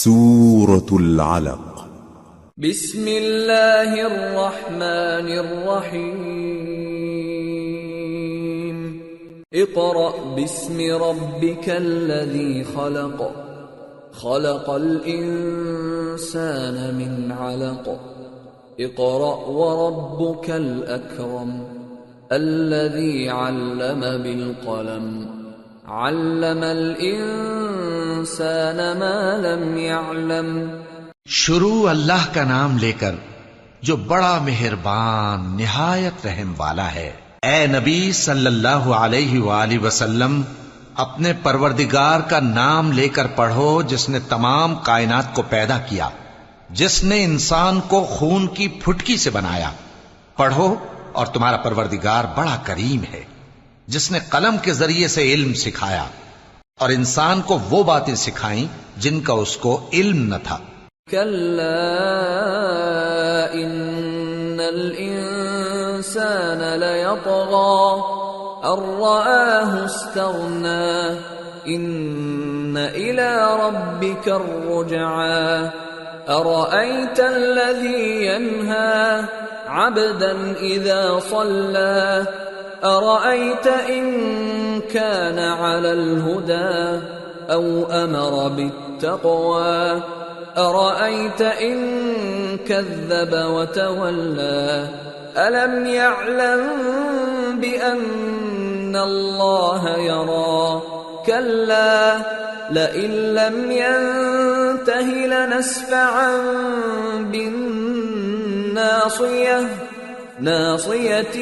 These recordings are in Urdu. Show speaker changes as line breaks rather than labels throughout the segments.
سورة العلق.
بسم الله الرحمن الرحيم. اقرأ باسم ربك الذي خلق. خلق الإنسان من علق. اقرأ وربك الأكرم الذي علم بالقلم علم الانسان ما لم يعلم.
شروع اللہ کا نام لے کر جو بڑا مہربان نہایت رحم والا ہے. اے نبی صلی اللہ علیہ وآلہ وسلم اپنے پروردگار کا نام لے کر پڑھو جس نے تمام کائنات کو پیدا کیا، جس نے انسان کو خون کی پھٹکی سے بنایا. پڑھو اور تمہارا پروردگار بڑا کریم ہے جس نے قلم کے ذریعے سے علم سکھایا اور انسان کو وہ باتیں سکھائیں جن کا اس کو علم نہ تھا.
كلا إن الإنسان ليطغى أن رآه استغنى إن إلى ربك الرجعى أرأيت الذي ينهى عبدا إذا صلى أرأيت إن كان على الهدى أو أمر بالتقوى أرأيت إن كذب وتولى ألم يعلم بأن الله يرى كلا لئن لم ينته لنسفعا بالناصية ناصية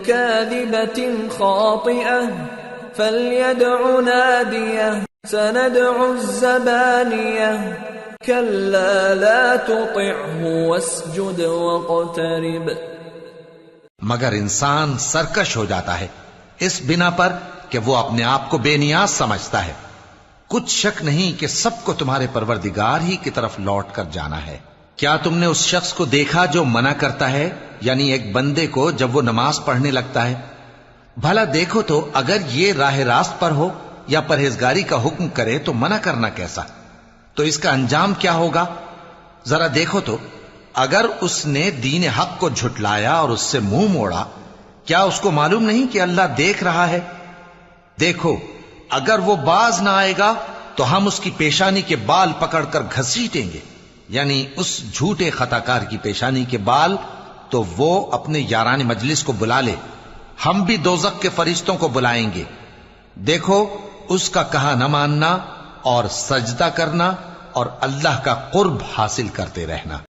كاذبة خاطئة فليدع ناديه سندع الزبانية كلا لا تطعه واسجد واقترب.
مگر انسان سرکش ہو جاتا ہے اس بنا پر کہ وہ اپنے آپ کو بے نیاز سمجھتا ہے. کچھ شک نہیں کہ سب کو تمہارے پروردگار ہی کی طرف لوٹ کر جانا ہے. کیا تم نے اس شخص کو دیکھا جو منع کرتا ہے، یعنی ایک بندے کو جب وہ نماز پڑھنے لگتا ہے؟ بھلا دیکھو تو اگر یہ راہ راست پر ہو یا پرہیزگاری کا حکم کرے تو منع کرنا کیسا؟ تو اس کا انجام کیا ہوگا؟ ذرا دیکھو تو اگر اس نے دین حق کو جھٹلایا اور اس سے منہ موڑا، کیا اس کو معلوم نہیں کہ اللہ دیکھ رہا ہے؟ دیکھو اگر وہ باز نہ آئے گا تو ہم اس کی پیشانی کے بال پکڑ کر گھسیٹیں گے، یعنی اس جھوٹے خطاکار کی پیشانی کے بال. تو وہ اپنے یاران مجلس کو بلا لے، ہم بھی دوزخ کے فرشتوں کو بلائیں گے. دیکھو اس کا کہا نہ ماننا اور سجدہ کرنا اور اللہ کا قرب حاصل کرتے رہنا.